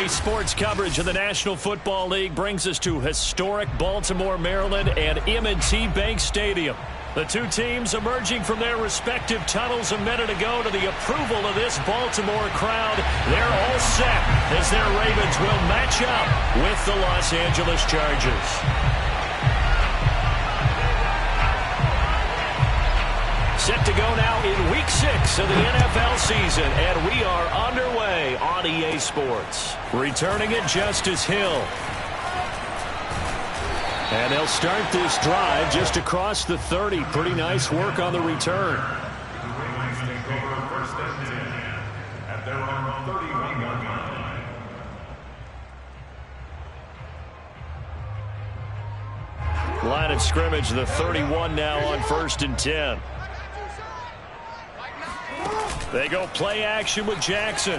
EA Sports coverage of the National Football League brings us to historic Baltimore, Maryland and M&T Bank Stadium. The two teams emerging from their respective tunnels a minute ago to the approval of this Baltimore crowd. They're all set as their Ravens will match up with the Los Angeles Chargers. Set to go now in Week 6 of the NFL season, and we are underway on EA Sports. Returning it, Justice Hill. And they'll start this drive just across the 30. Pretty nice work on the return. Line of scrimmage, the 31 now on 1st and 10. They go play action with Jackson.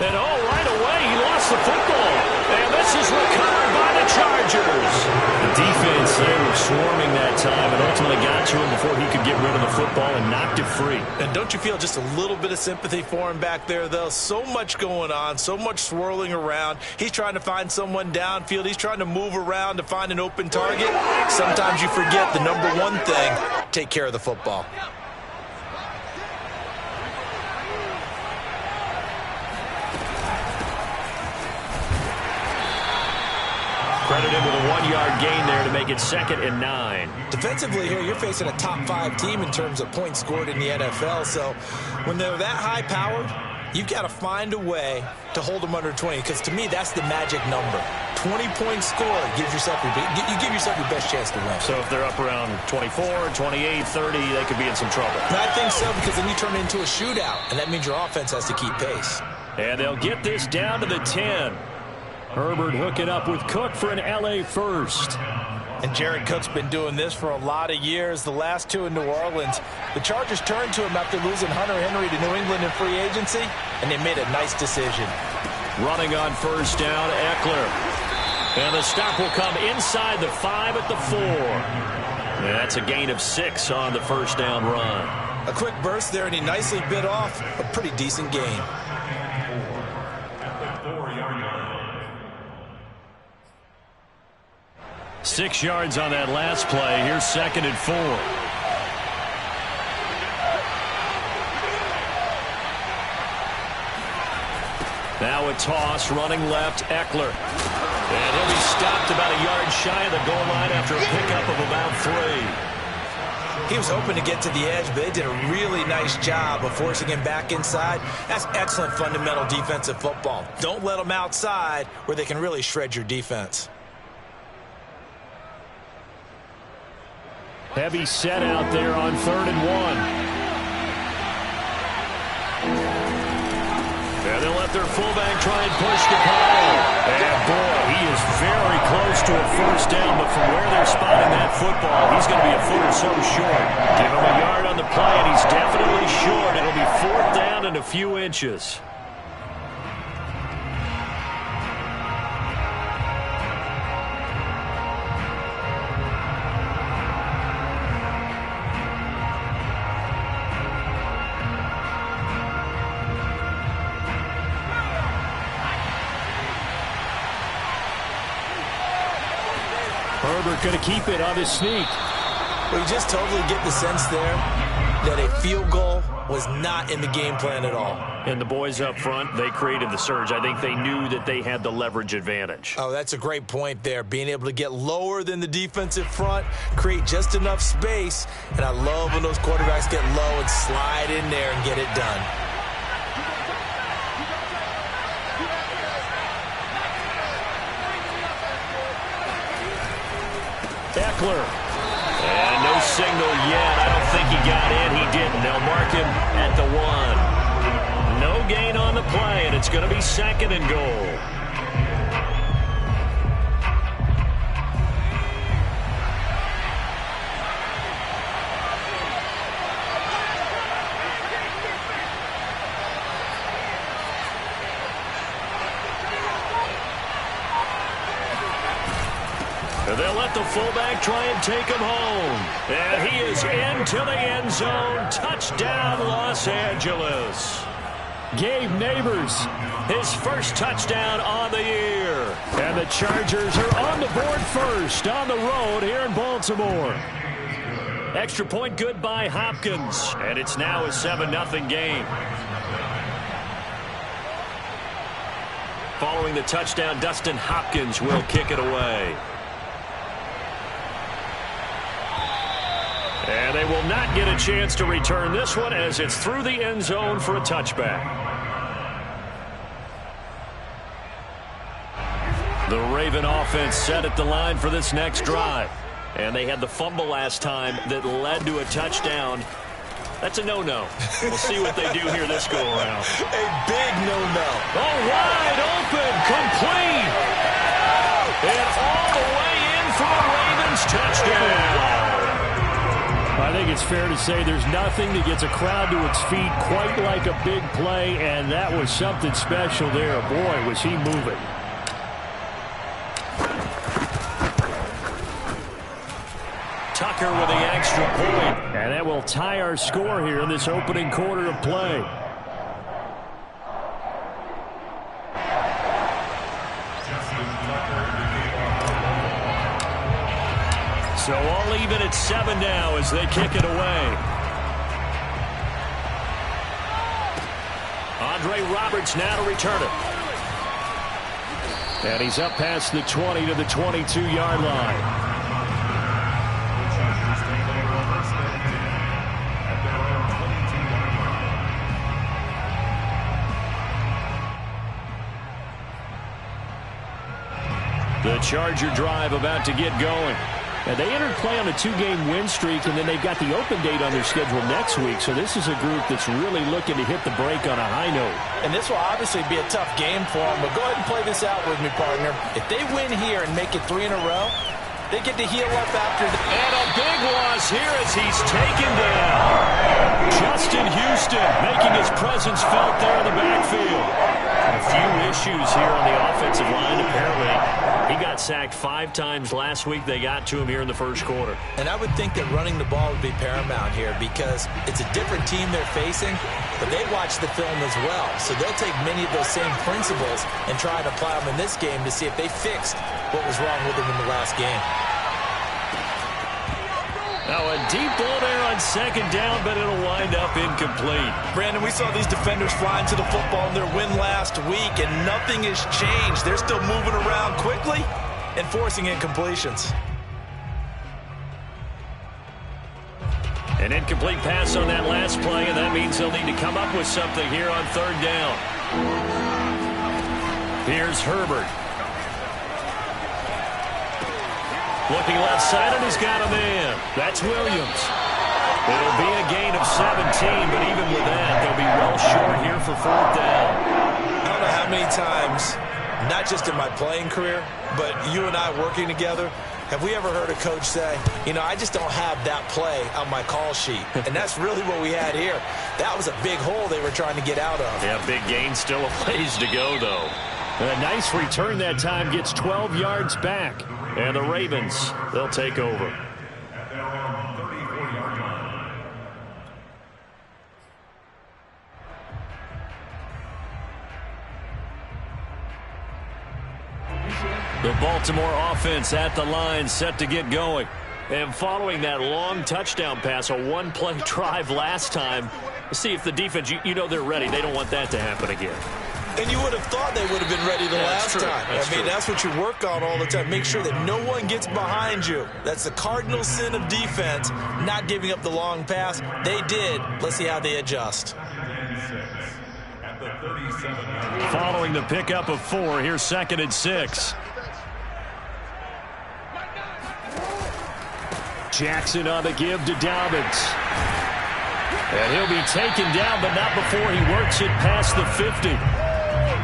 And right away, he lost the football. And this is recovered by the Chargers. The defense, they were swarming that time and ultimately got to him before he could get rid of the football and knocked it free. And don't you feel just a little bit of sympathy for him back there, though? So much going on, so much swirling around. He's trying to find someone downfield. He's trying to move around to find an open target. Sometimes you forget the number one thing, take care of the football. Credited with a 1-yard gain there to make it 2nd and 9. Defensively here, you're facing a top 5 team in terms of points scored in the NFL. So when they're that high-powered, you've got to find a way to hold them under 20. Because to me, that's the magic number. 20 points scored gives yourself you give yourself your best chance to win. So if they're up around 24, 28, 30, they could be in some trouble. I think so, because then you turn it into a shootout, and that means your offense has to keep pace. And they'll get this down to the 10. Herbert hooking up with Cook for an LA first. And Jared Cook's been doing this for a lot of years, the last 2 in New Orleans. The Chargers turned to him after losing Hunter Henry to New England in free agency, and they made a nice decision. Running on 1st down, Eckler. And the stop will come inside the 5 at the 4. And that's a gain of 6 on the 1st down run. A quick burst there, and he nicely bit off a pretty decent gain. 6 yards on that last play. Here's 2nd and 4. Now a toss, running left, Eckler. And he'll be stopped about a yard shy of the goal line after a pickup of about 3. He was hoping to get to the edge, but they did a really nice job of forcing him back inside. That's excellent fundamental defensive football. Don't let them outside where they can really shred your defense. Heavy set out there on 3rd and 1. And they'll let their fullback try and push the ball. And boy, he is very close to a 1st down, but from where they're spotting that football, he's going to be a foot or so short. Give him a yard on the play, and he's definitely short. It'll be 4th down and a few inches. Herbert going to keep it on his sneak. Well, you just totally get the sense there that a field goal was not in the game plan at all. And the boys up front, they created the surge. I think they knew that they had the leverage advantage. Oh, that's a great point there. Being able to get lower than the defensive front, create just enough space. And I love when those quarterbacks get low and slide in there and get it done. Eckler. And no signal yet. I don't think he got in. He didn't. They'll mark him at the 1. No gain on the play, and it's going to be 2nd and goal. They'll let the fullback try and take him home. And he is into the end zone. Touchdown, Los Angeles. Gabe Neighbors, his first touchdown on the year. And the Chargers are on the board first on the road here in Baltimore. Extra point good by Hopkins. And it's now a 7-0 game. Following the touchdown, Dustin Hopkins will kick it away. And they will not get a chance to return this one as it's through the end zone for a touchback. The Raven offense set at the line for this next drive. And they had the fumble last time that led to a touchdown. That's a no-no. We'll see what they do here this go-around. A big no-no. Oh, wide open, complete. And all the way in for the Ravens touchdown. I think it's fair to say there's nothing that gets a crowd to its feet quite like a big play, and that was something special there. Boy, was he moving. Tucker with the extra point. And that will tie our score here in this opening quarter of play. So all even at 7 now as they kick it away. Andre Roberts now to return it. And he's up past the 20 to the 22-yard line. The Charger drive about to get going. And they entered play on a 2-game win streak, and then they've got the open date on their schedule next week. So this is a group that's really looking to hit the break on a high note. And this will obviously be a tough game for them, but go ahead and play this out with me, partner. If they win here and make it 3 in a row, they get to heal up after the... And a big loss here as he's taken down. Justin Houston making his presence felt there in the backfield. A few issues here on the offensive line, apparently. He got sacked 5 times last week. They got to him here in the first quarter. And I would think that running the ball would be paramount here because it's a different team they're facing, but they watch the film as well. So they'll take many of those same principles and try to apply them in this game to see if they fixed what was wrong with them in the last game. Now a deep ball there on second down, but it'll wind up incomplete. Brandon, we saw these defenders flying to the football in their win last week, and nothing has changed. They're still moving around quickly and forcing incompletions. An incomplete pass on that last play, and that means they'll need to come up with something here on third down. Here's Herbert. Looking left side, and he's got a man. That's Williams. It'll be a gain of 17, but even with that, they'll be well short here for fourth down. I don't know how many times, not just in my playing career, but you and I working together, have we ever heard a coach say, you know, I just don't have that play on my call sheet. And that's really what we had here. That was a big hole they were trying to get out of. Yeah, big gain, still a ways to go, though. And a nice return that time, gets 12 yards back. And the Ravens, they'll take over. The Baltimore offense at the line, set to get going. And following that long touchdown pass, a one-play drive last time, see if the defense, you know they're ready. They don't want that to happen again. And you would have thought they would have been ready the last time. I mean, that's what you work on all the time. Make sure that no one gets behind you. That's the cardinal sin of defense, not giving up the long pass. They did. Let's see how they adjust. Following the pickup of 4, here's 2nd and 6. Jackson on the give to Dobbins. And he'll be taken down, but not before he works it past the 50.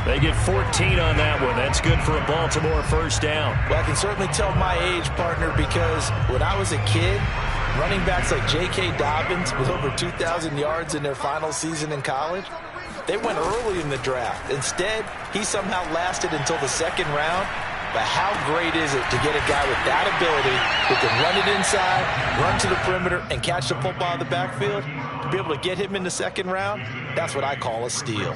They get 14 on that one. That's good for a Baltimore first down. Well, I can certainly tell my age, partner, because when I was a kid, running backs like J.K. Dobbins with over 2,000 yards in their final season in college, they went early in the draft. Instead, he somehow lasted until the 2nd round. but how great is it to get a guy with that ability who can run it inside, run to the perimeter, and catch the football in the backfield? To be able to get him in the second round, that's what I call a steal.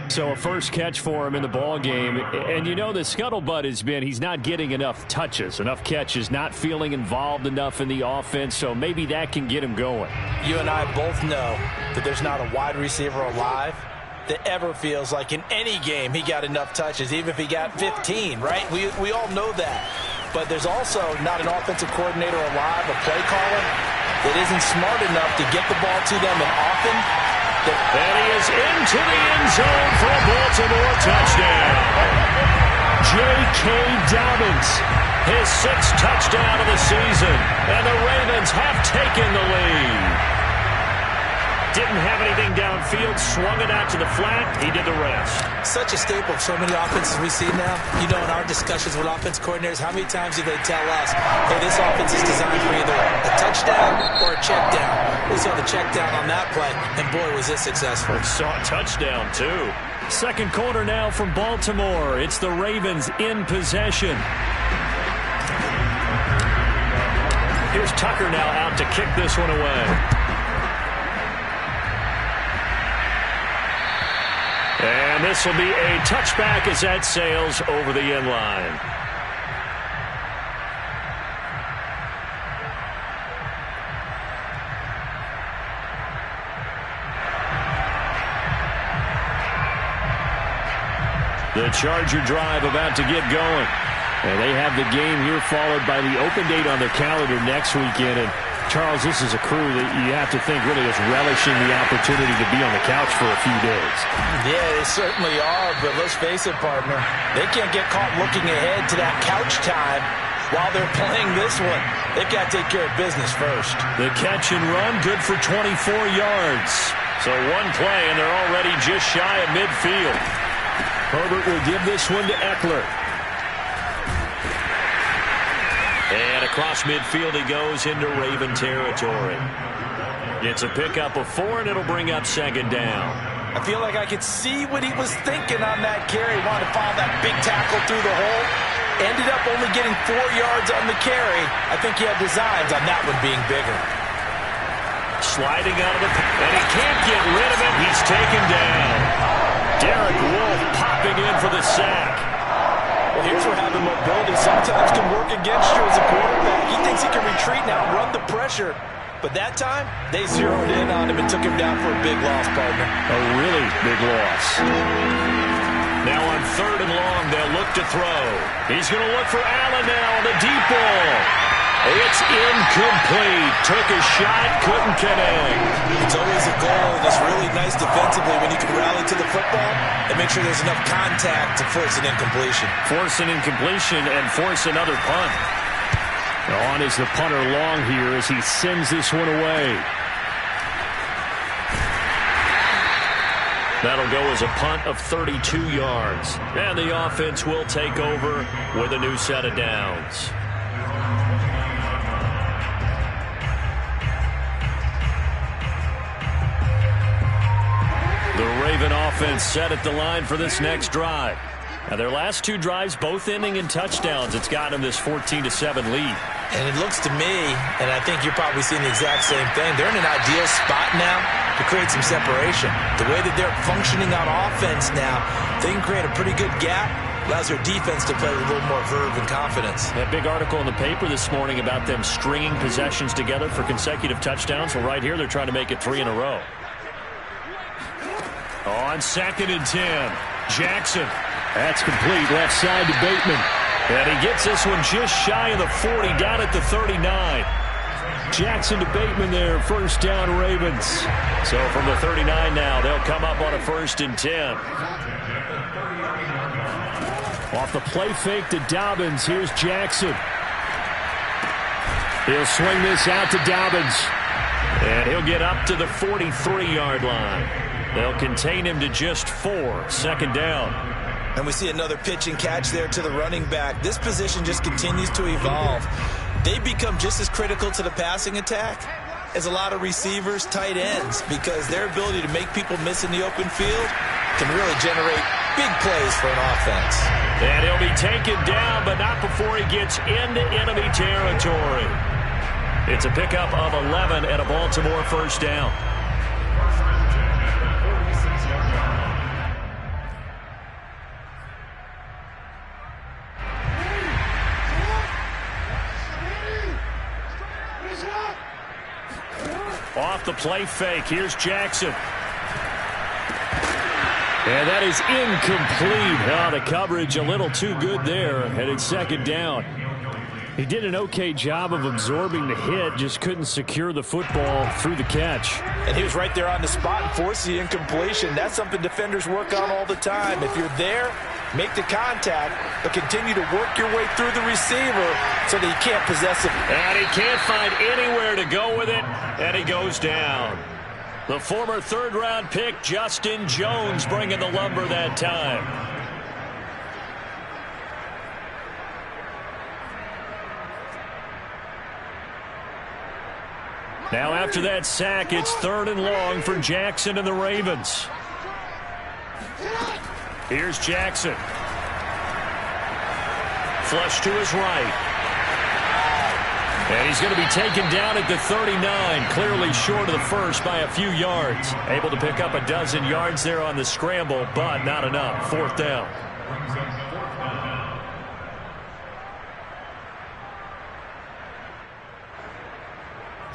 So a first catch for him in the ball game. And you know the scuttlebutt has been he's not getting enough touches, enough catches, not feeling involved enough in the offense. So maybe that can get him going. You and I both know that there's not a wide receiver alive that ever feels like in any game he got enough touches, even if he got 15, right? We all know that. But there's also not an offensive coordinator alive, a play caller, that isn't smart enough to get the ball to them and often. And he is into the end zone for a Baltimore touchdown. J.K. Dobbins, his 6th touchdown of the season. And the Ravens have taken the lead. Didn't have anything downfield, swung it out to the flat. He did the rest. Such a staple of so many offenses we see now. You know, in our discussions with offense coordinators, how many times do they tell us, hey, this offense is designed for either a touchdown or a check down. We saw the check down on that play, and boy, was it successful. We saw a touchdown, too. Second quarter now from Baltimore. It's the Ravens in possession. Here's Tucker now out to kick this one away. And this will be a touchback as that sails over the end line. The Charger drive about to get going. And they have the game here followed by the open date on their calendar next weekend. And Charles, this is a crew that you have to think really is relishing the opportunity to be on the couch for a few days. Yeah, they certainly are, but let's face it, partner. They can't get caught looking ahead to that couch time while they're playing this one. They've got to take care of business first. The catch and run, good for 24 yards. So one play, and they're already just shy of midfield. Herbert will give this one to Eckler. And across midfield he goes into Raven territory. Gets a pickup of 4, and it'll bring up second down. I feel like I could see what he was thinking on that carry. He wanted to follow that big tackle through the hole. Ended up only getting 4 yards on the carry. I think he had designs on that one being bigger. Sliding out of the... And he can't get rid of it. He's taken down. Derek Wolfe popping in for the sack. Well, here's where having mobility sometimes can work against you as a quarterback. He thinks he can retreat now and run the pressure. But that time, they zeroed in on him and took him down for a big loss, partner. A really big loss. Now on 3rd and long, they'll look to throw. He's going to look for Allen now on the deep ball. It's incomplete. Took a shot, couldn't connect. It's always a goal, and it's really nice defensively when you can rally to the football and make sure there's enough contact to force an incompletion. Force an incompletion and force another punt. On is the punter long here as he sends this one away. That'll go as a punt of 32 yards. And the offense will take over with a new set of downs. The Raven offense set at the line for this next drive. Now their last 2 drives, both ending in touchdowns. It's got them this 14-7 lead. And it looks to me, and I think you're probably seeing the exact same thing, they're in an ideal spot now to create some separation. The way that they're functioning on offense now, they can create a pretty good gap. Allows their defense to play with a little more verve and confidence. That big article in the paper this morning about them stringing possessions together for consecutive touchdowns. Well, right here, they're trying to make it 3 in a row. On 2nd and 10, Jackson. That's complete, left side to Bateman. And he gets this one just shy of the 40, down at the 39. Jackson to Bateman there, first down Ravens. So from the 39 now, they'll come up on a 1st and 10. Off the play fake to Dobbins, here's Jackson. He'll swing this out to Dobbins. And he'll get up to the 43-yard line. They'll contain him to just 4, 2nd down. And we see another pitch and catch there to the running back. This position just continues to evolve. They become just as critical to the passing attack as a lot of receivers, tight ends, because their ability to make people miss in the open field can really generate Big plays for an offense. And he'll be taken down, but not before he gets into enemy territory. It's a pickup of 11 and a Baltimore first down. Off the play fake, here's Jackson. And that is incomplete. Oh, the coverage a little too good there, and it's second down. He did an okay job of absorbing the hit, just couldn't secure the football through the catch. And he was right there on the spot and forced the incompletion. That's something defenders work on all the time. If you're there, make the contact, but continue to work your way through the receiver so that he can't possess it. And he can't find anywhere to go with it, and he goes down. The former third-round pick, Justin Jones, bringing the lumber that time. Now after that sack, it's 3rd and long for Jackson and the Ravens. Here's Jackson. Flush to his right. And he's going to be taken down at the 39, clearly short of the first by a few yards. Able to pick up a dozen yards there on the scramble, but not enough. 4th down.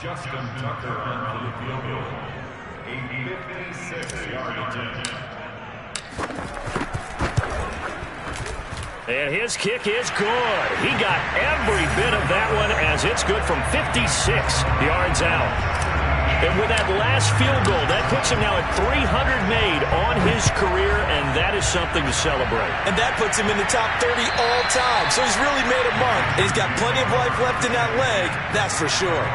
Justin Tucker on the field goal. A 56-yard attempt. And his kick is good. He got every bit of that one as it's good from 56 yards out. And with that last field goal, that puts him now at 300 made on his career, and that is something to celebrate. And that puts him in the top 30 all time. So he's really made a mark, and he's got plenty of life left in that leg, that's for sure.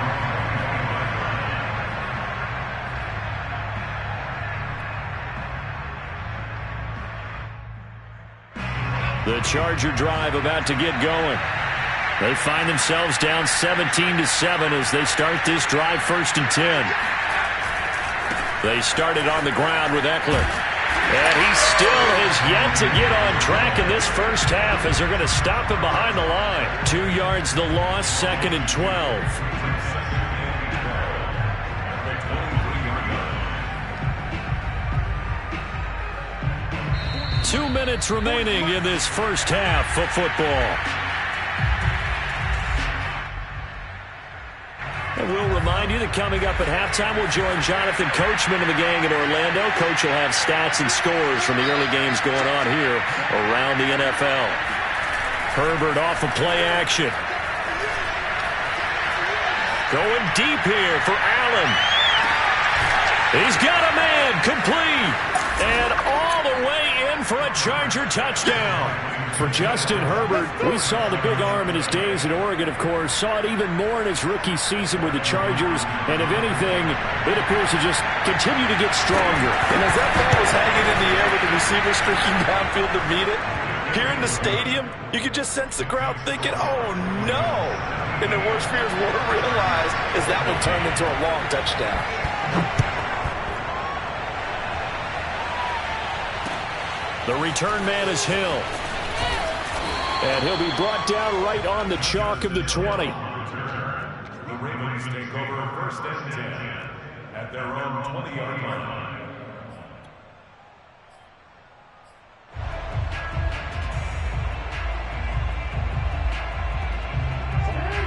The Charger drive about to get going. They find themselves down 17-7 as they start this drive 1st and 10. They started on the ground with Eckler. And he still has yet to get on track in this first half as they're going to stop him behind the line. 2 yards the loss, 2nd and 12. 2 minutes remaining in this first half of football. And we'll remind you that coming up at halftime, we'll join Jonathan Coachman and the gang in Orlando. Coach will have stats and scores from the early games going on here around the NFL. Herbert off of play action. Going deep here for Allen. He's got a man, complete. And all the way in for a Charger touchdown. For Justin Herbert, we saw the big arm in his days at Oregon, of course. Saw it even more in his rookie season with the Chargers. And if anything, it appears to just continue to get stronger. And as that ball was hanging in the air with the receiver streaking downfield to meet it, here in the stadium, you could just sense the crowd thinking, oh, no. And their worst fears were realized as that one turned into a long touchdown. The return man is Hill. And he'll be brought down right on the chalk of the 20. The Ravens take over 1st and 10 at their own 20-yard line.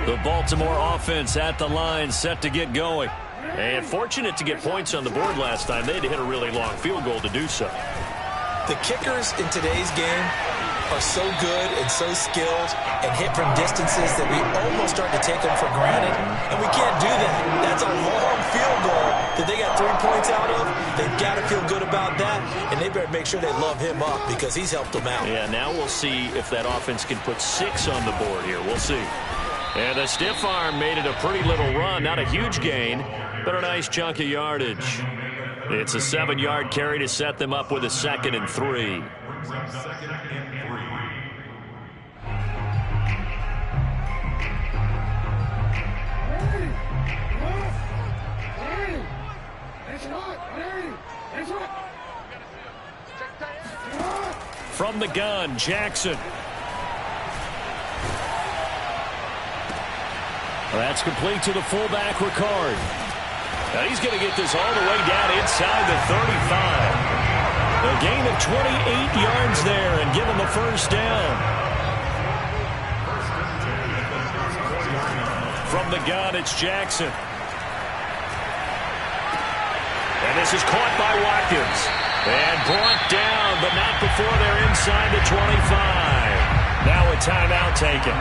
The Baltimore offense at the line, set to get going. And fortunate to get points on the board last time. They had to hit a really long field goal to do so. The kickers in today's game are so good and so skilled and hit from distances that we almost start to take them for granted. And we can't do that. That's a long field goal that they got 3 points out of. They've got to feel good about that, and they better make sure they love him up because he's helped them out. Yeah, now we'll see if that offense can put 6 on the board here. We'll see. And a stiff arm made it a pretty little run. Not a huge gain, but a nice chunk of yardage. It's a 7-yard carry to set them up with a 2nd and 3. the gun, Jackson. That's complete to the fullback, Ricard. Now he's going to get this all the way down inside the 35. A gain of 28 yards there and give him a first down. From the gun, it's Jackson. And this is caught by Watkins. And brought down, but not before they're inside the 25. Now a timeout taken.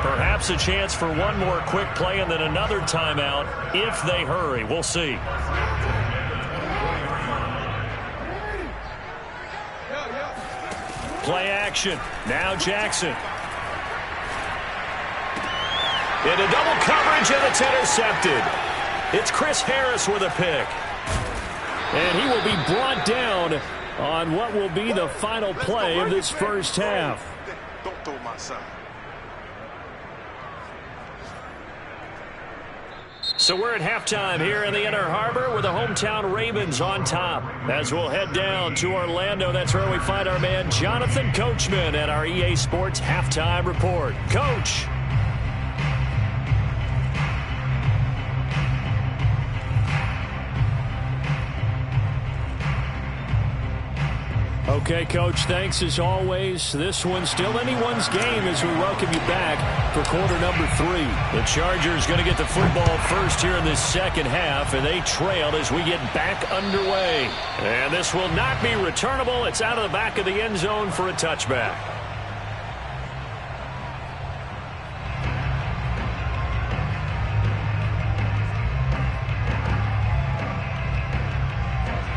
Perhaps a chance for one more quick play and then another timeout if they hurry. We'll see. Play action. Now Jackson. Into double coverage, and it's intercepted. It's Chris Harris with a pick. And he will be brought down on what will be the final play of this first half. Don't throw my son. So we're at halftime here in the Inner Harbor with the hometown Ravens on top. As we'll head down to Orlando, that's where we find our man Jonathan Coachman at our EA Sports Halftime Report. Coach. Okay, Coach, thanks as always. This one's still anyone's game as we welcome you back for quarter number 3. The Chargers going to get the football first here in this second half, and they trailed as we get back underway. And this will not be returnable. It's out of the back of the end zone for a touchback.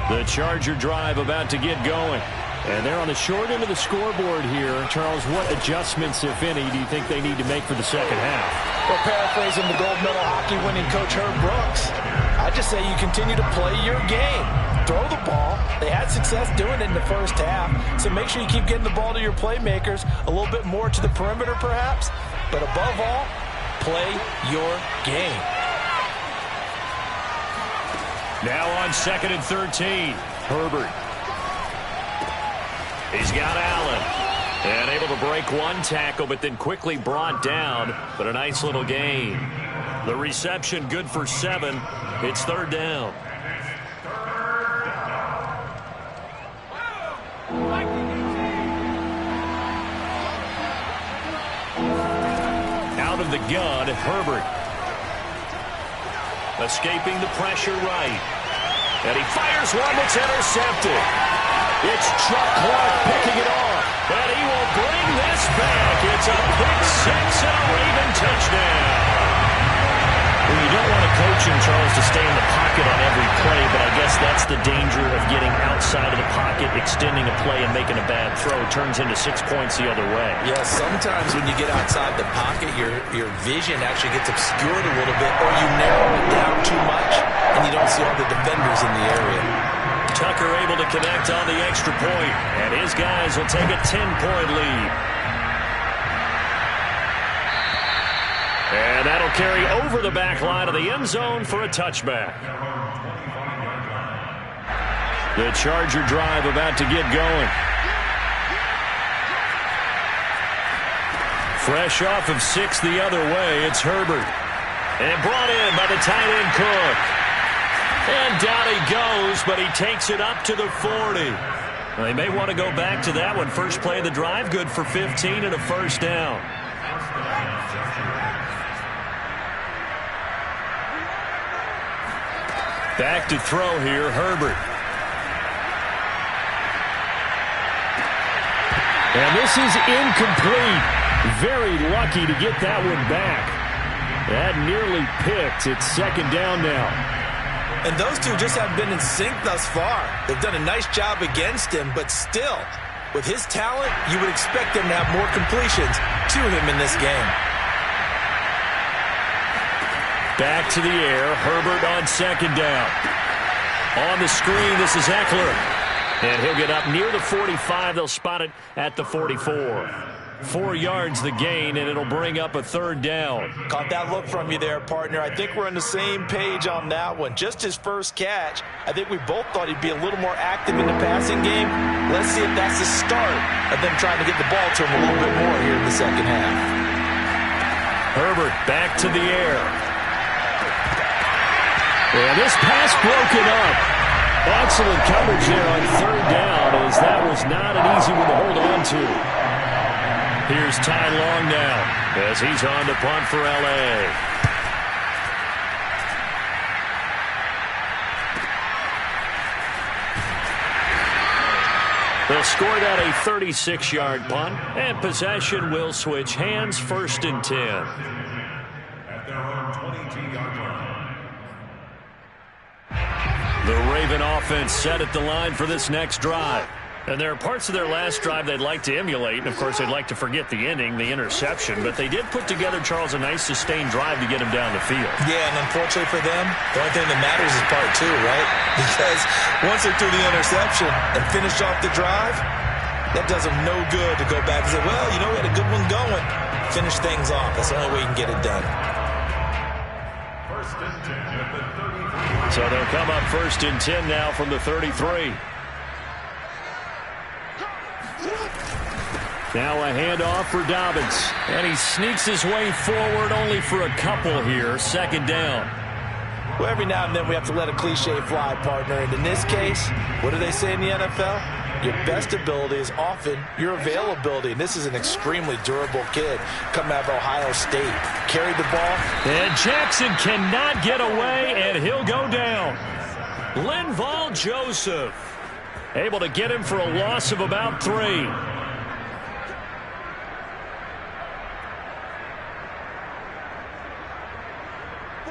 The Charger drive about to get going. And they're on the short end of the scoreboard here. Charles, what adjustments, if any, do you think they need to make for the second half? Well, paraphrasing the gold medal hockey winning coach Herb Brooks, I just say you continue to play your game. Throw the ball. They had success doing it in the first half, so make sure you keep getting the ball to your playmakers, a little bit more to the perimeter perhaps, but above all, play your game. Now on 2nd and 13, Herbert. He's got Allen. And able to break one tackle, but then quickly brought down. But a nice little gain. The reception good for 7. It's 3rd down. Out of the gun, Herbert. Escaping the pressure right. And he fires one that's intercepted. It's Chuck Clark picking it off. And he will bring this back. It's a pick 6 and a Raven touchdown. Well, you don't want to coach him, Charles, to stay in the pocket on every play, but I guess that's the danger of getting outside of the pocket, extending a play, and making a bad throw. It turns into 6 points the other way. Yeah, sometimes when you get outside the pocket, your vision actually gets obscured a little bit, or you narrow it down too much, and you don't see all the defenders in the area. Tucker able to connect on the extra point, and his guys will take a 10-point lead. And that'll carry over the back line of the end zone for a touchback. The Charger drive about to get going. Fresh off of 6 the other way, it's Herbert. And brought in by the tight end Cook. And down he goes, but he takes it up to the 40. Well, they may want to go back to that one. First play of the drive, good for 15 and a first down. Back to throw here, Herbert. And this is incomplete. Very lucky to get that one back. That nearly picked. It's 2nd down now. And those two just haven't been in sync thus far. They've done a nice job against him, but still, with his talent, you would expect them to have more completions to him in this game. Back to the air, Herbert on 2nd down. On the screen, this is Eckler. And he'll get up near the 45. They'll spot it at the 44. 4 yards the gain, and it'll bring up a 3rd down. Caught that look from you there, partner. I think we're on the same page on that one. Just his first catch. I think we both thought he'd be a little more active in the passing game. Let's see if that's the start of them trying to get the ball to him a little bit more here in the second half. Herbert back to the air. And this pass broken up. Excellent coverage there on 3rd down, as that was not an easy one to hold on to. Here's Ty Long now as he's on to punt for L.A. They'll score that a 36-yard punt, and possession will switch hands, 1st and 10. At their own 22-yard line. The Raven offense set at the line for this next drive. And there are parts of their last drive they'd like to emulate. And, of course, they'd like to forget the ending, the interception. But they did put together, Charles, a nice sustained drive to get him down the field. Yeah, and unfortunately for them, the only thing that matters is part 2, right? Because once they threw the interception and finished off the drive, that does them no good to go back and say, well, you know, we had a good one going. Finish things off. That's the only way you can get it done. 1st and 10 at the 33. So they'll come up 1st and 10 now from the 33. Now a handoff for Dobbins. And he sneaks his way forward only for a couple here. 2nd down. Well, every now and then we have to let a cliche fly, partner. And in this case, what do they say in the NFL? Your best ability is often your availability. And this is an extremely durable kid coming out of Ohio State. Carried the ball. And Jackson cannot get away, and he'll go down. Linval Joseph able to get him for a loss of about 3.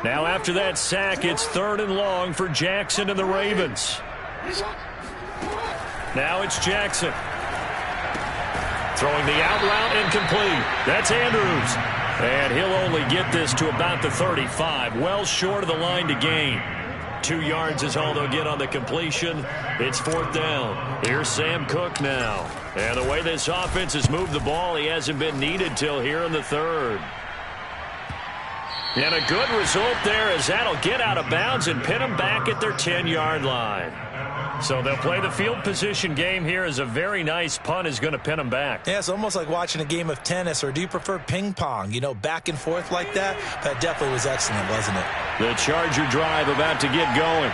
Now after that sack, it's 3rd and long for Jackson and the Ravens. Now it's Jackson. Throwing the out route incomplete. That's Andrews. And he'll only get this to about the 35. Well short of the line to gain. 2 yards is all they'll get on the completion. It's 4th down. Here's Sam Cook now. And the way this offense has moved the ball, he hasn't been needed till here in the 3rd. And a good result there, as that'll get out of bounds and pin them back at their 10-yard line. So they'll play the field position game here, as a very nice punt is going to pin them back. Yeah, it's almost like watching a game of tennis, or do you prefer ping pong? You know, back and forth like that? That definitely was excellent, wasn't it? The Charger drive about to get going.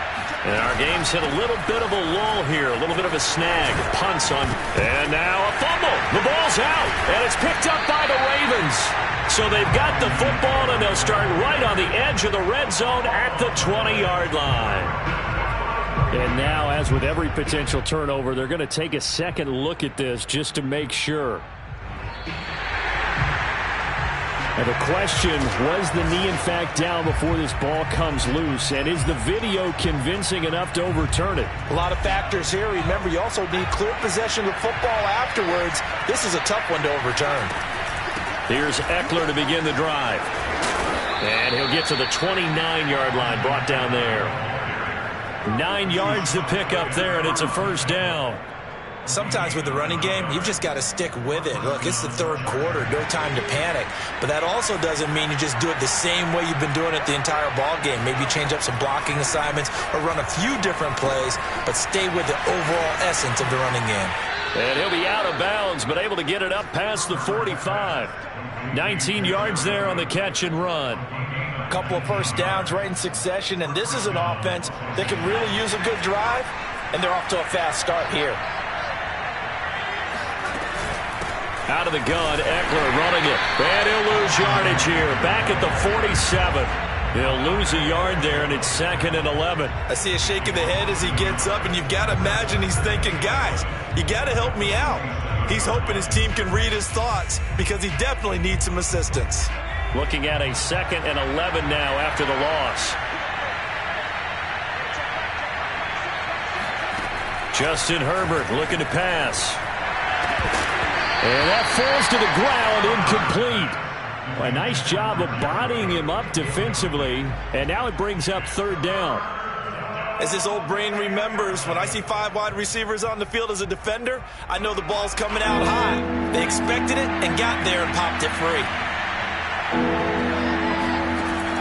And our game's hit a little bit of a lull here, a little bit of a snag. Punts on. And now a fumble. The ball's out, and it's picked up by the Ravens. So they've got the football, and they'll start right on the edge of the red zone at the 20-yard line. And now, as with every potential turnover, they're going to take a second look at this just to make sure. And the question, was the knee in fact down before this ball comes loose? And is the video convincing enough to overturn it? A lot of factors here. Remember, you also need clear possession of the football afterwards. This is a tough one to overturn. Here's Eckler to begin the drive. And he'll get to the 29-yard line, brought down there. 9 yards to pick up there, and it's a 1st down. Sometimes with the running game, you've just got to stick with it. Look, it's the 3rd quarter, no time to panic. But that also doesn't mean you just do it the same way you've been doing it the entire ball game. Maybe change up some blocking assignments or run a few different plays, but stay with the overall essence of the running game. And he'll be out of bounds, but able to get it up past the 45. 19 yards there on the catch and run. A couple of 1st downs right in succession, and this is an offense that can really use a good drive, and they're off to a fast start here. Out of the gun, Eckler running it. And he'll lose yardage here. Back at the 47. He'll lose a yard there, and it's 2nd and 11. I see a shake of the head as he gets up, and you've got to imagine he's thinking, guys, you got to help me out. He's hoping his team can read his thoughts because he definitely needs some assistance. Looking at a 2nd and 11 now after the loss. Justin Herbert looking to pass. And that falls to the ground, incomplete. A nice job of bodying him up defensively, and now it brings up 3rd down. As his old brain remembers, when I see 5 wide receivers on the field as a defender, I know the ball's coming out high. They expected it and got there and popped it free.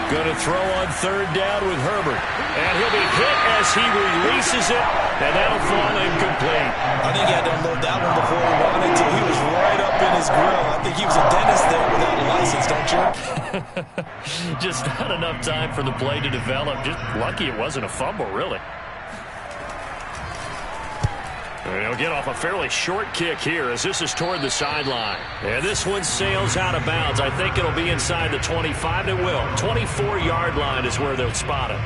Going to throw on third down with Herbert. And he'll be hit as he releases it, and that'll fall incomplete. I think he had to unload that one before he wanted to. He was right up in his grill. I think he was a dentist there without a license, don't you? Just not enough time for the play to develop. Just lucky it wasn't a fumble, really. And he'll get off a fairly short kick here as this is toward the sideline. And this one sails out of bounds. I think it'll be inside the 25. It will. 24-yard line is where they'll spot it.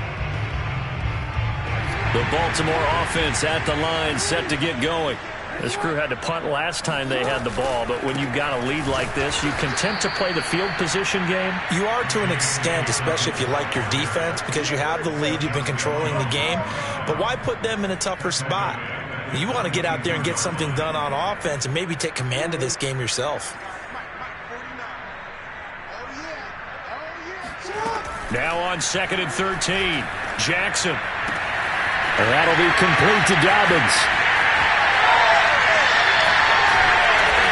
The Baltimore offense at the line, set to get going. This crew had to punt last time they had the ball, but when you've got a lead like this, you content to play the field position game? You are to an extent, especially if you like your defense, because you have the lead, you've been controlling the game. But why put them in a tougher spot? You want to get out there and get something done on offense and maybe take command of this game yourself. Now on 2nd and 13, Jackson. And that'll be complete to Dobbins.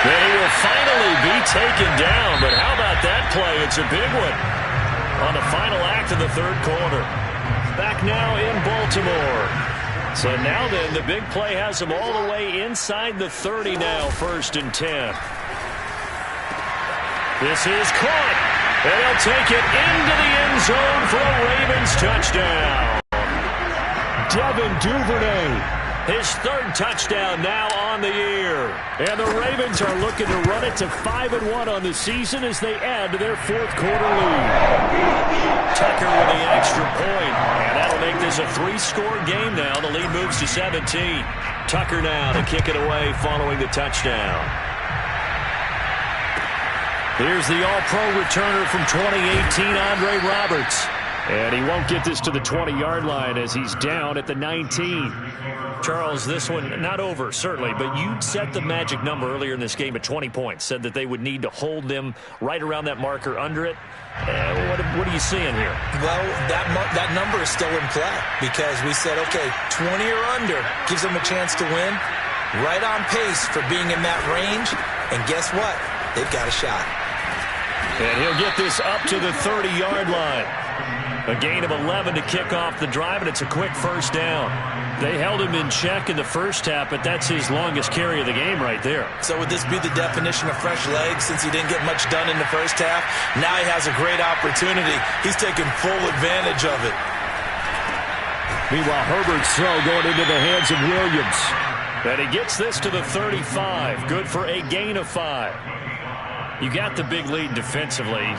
Then he will finally be taken down, but how about that play? It's a big one on the final act of the third quarter. Back now in Baltimore. So now then, the big play has them all the way inside the 30 now, 1st and 10. This is caught, and he'll take it into the end zone for a Ravens touchdown. Devin Duvernay, his 3rd touchdown now on the year. And the Ravens are looking to run it to 5-1 on the season as they add to their 4th quarter lead. Tucker with the extra point, and that'll make this a 3-score game now. The lead moves to 17. Tucker now to kick it away following the touchdown. Here's the All-Pro returner from 2018, Andre Roberts. And he won't get this to the 20-yard line as he's down at the 19. Charles, this one not over, certainly, but you set the magic number earlier in this game at 20 points, said that they would need to hold them right around that marker under it. What are you seeing here? Well, that number is still in play because we said, okay, 20 or under gives them a chance to win. Right on pace for being in that range. And guess what? They've got a shot. And he'll get this up to the 30-yard line. A gain of 11 to kick off the drive, and it's a quick 1st down. They held him in check in the first half, but that's his longest carry of the game right there. So would this be the definition of fresh legs since he didn't get much done in the first half? Now he has a great opportunity. He's taking full advantage of it. Meanwhile, Herbert's throw going into the hands of Williams. And he gets this to the 35. Good for a gain of 5. You got the big lead defensively.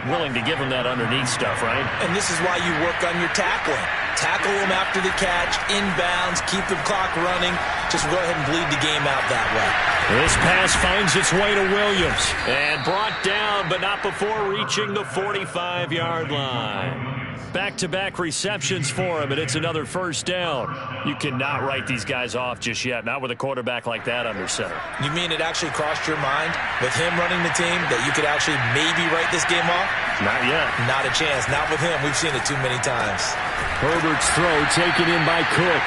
Willing to give him that underneath stuff, right? And this is why you work on your tackling. Tackle them after the catch, inbounds, keep the clock running. Just go ahead and bleed the game out that way. This pass finds its way to Williams. And brought down, but not before reaching the 45-yard line. Back-to-back receptions for him, and it's another 1st down. You cannot write these guys off just yet, not with a quarterback like that under center. You mean it actually crossed your mind with him running the team that you could actually maybe write this game off? Not yet. Not a chance. Not with him. We've seen it too many times. Herbert's throw taken in by Cook.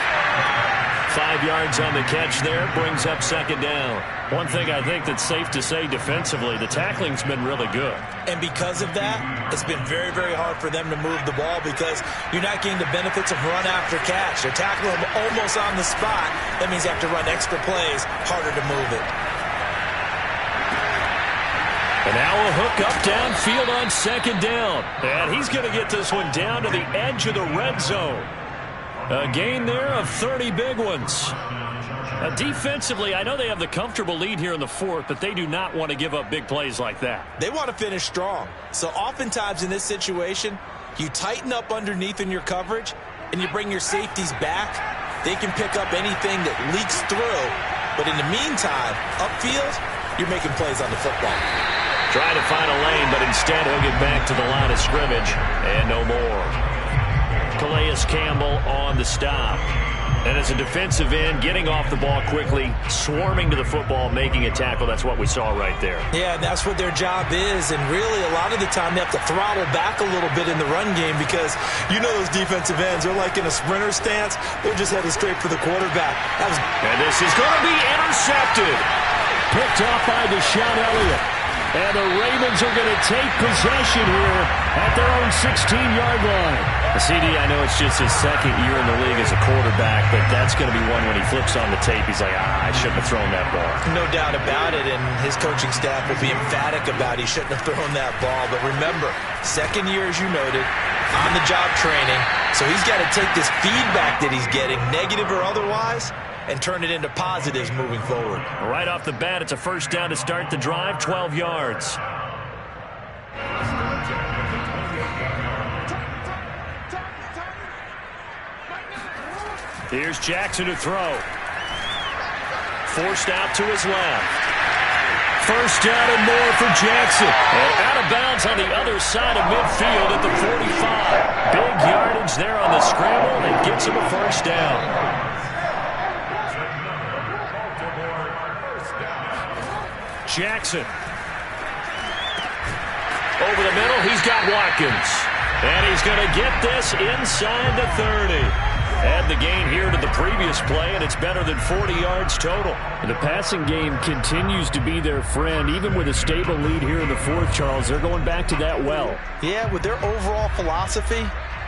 5 yards on the catch there, brings up 2nd down. One thing I think that's safe to say defensively, the tackling's been really good. And because of that, it's been very, very hard for them to move the ball because you're not getting the benefits of run after catch. They're tackling them almost on the spot. That means you have to run extra plays, harder to move it. And now a hook up downfield on 2nd down. And he's going to get this one down to the edge of the red zone. A gain there of 30 big ones. Defensively, I know they have the comfortable lead here in the 4th, but they do not want to give up big plays like that. They want to finish strong. So oftentimes in this situation, you tighten up underneath in your coverage, and you bring your safeties back. They can pick up anything that leaks through. But in the meantime, upfield, you're making plays on the football. Try to find a lane, but instead he'll get back to the line of scrimmage, and no more. Calais Campbell on the stop. And as a defensive end, getting off the ball quickly, swarming to the football, making a tackle. That's what we saw right there. Yeah, that's what their job is. And really, a lot of the time, they have to throttle back a little bit in the run game because you know those defensive ends, they're like in a sprinter stance. They're just headed straight for the quarterback. And this is going to be intercepted. Picked off by Deshaun Elliott. And the Ravens are going to take possession here at their own 16-yard line. CD, I know it's just his second year in the league as a quarterback, but that's going to be one when he flips on the tape, he's like, I shouldn't have thrown that ball. No doubt about it, and his coaching staff will be emphatic about he shouldn't have thrown that ball. But remember, second year, as you noted, on-the-job training, so he's got to take this feedback that he's getting, negative or otherwise, and turn it into positives moving forward. Right off the bat, it's a first down to start the drive, 12 yards. Here's Jackson to throw. Forced out to his left. First down and more for Jackson. And out of bounds on the other side of midfield at the 45. Big yardage there on the scramble and gets him a first down. Jackson. Over the middle, he's got Watkins. And he's going to get this inside the 30. Add the gain here to the previous play, and it's better than 40 yards total. The passing game continues to be their friend. Even with a stable lead here in the fourth, Charles, they're going back to that well. Yeah, with their overall philosophy,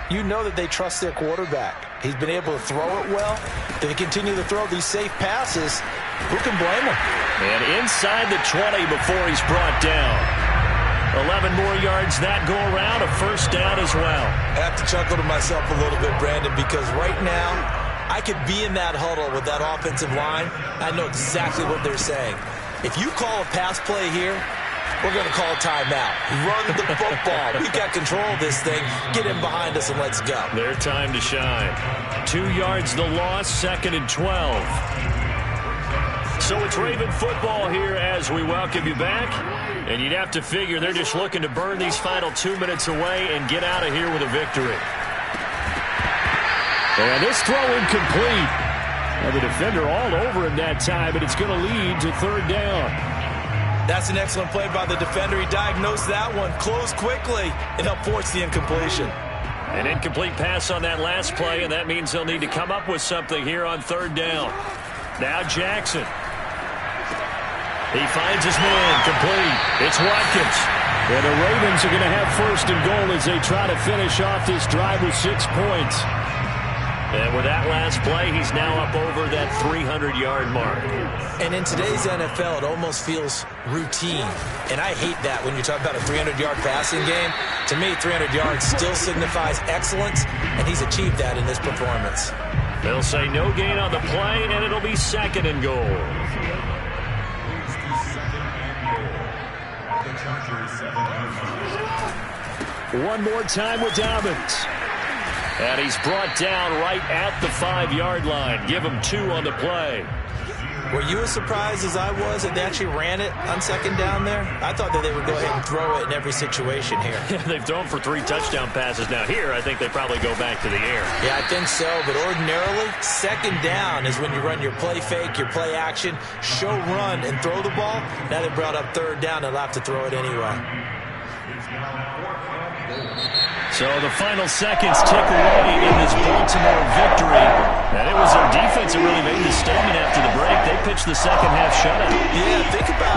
you know that they trust their quarterback. He's been able to throw it well. They continue to throw these safe passes. Who can blame them? And inside the 20 before he's brought down. 11 more yards that go around, a first down as well. I have to chuckle to myself a little bit, Brandon, because right now I could be in that huddle with that offensive line. I know exactly what they're saying. If you call a pass play here, we're going to call a timeout. Run the football. We've got control of this thing. Get in behind us and let's go. Their time to shine. 2 yards the loss, 2nd and 12. So it's Raven football here as we welcome you back. And you'd have to figure they're just looking to burn these final 2 minutes away and get out of here with a victory. And this throw incomplete. Now the defender all over him that time, but it's going to lead to third down. That's an excellent play by the defender. He diagnosed that one, closed quickly, and helped force the incompletion. An incomplete pass on that last play, and that means they'll need to come up with something here on third down. Now Jackson. He finds his man, complete. It's Watkins. And the Ravens are going to have first and goal as they try to finish off this drive with 6 points. And with that last play, he's now up over that 300-yard mark. And in today's NFL, it almost feels routine. And I hate that when you talk about a 300-yard passing game. To me, 300 yards still signifies excellence, and he's achieved that in this performance. They'll say no gain on the play, and it'll be 2nd and goal. One more time with Dobbins. And he's brought down right at the 5-yard line. Give him 2 on the play. Were you as surprised as I was that they actually ran it on 2nd down there? I thought that they would go ahead and throw it in every situation here. They've thrown for 3 touchdown passes. Now here, I think they probably go back to the air. Yeah, I think so. But ordinarily, 2nd down is when you run your play fake, your play action, show run, and throw the ball. Now they brought up 3rd down. They'll have to throw it anyway. So the final seconds tick away in this Baltimore victory. And it was their defense that really made the statement after the break. They pitched the second half shutout. Yeah, think about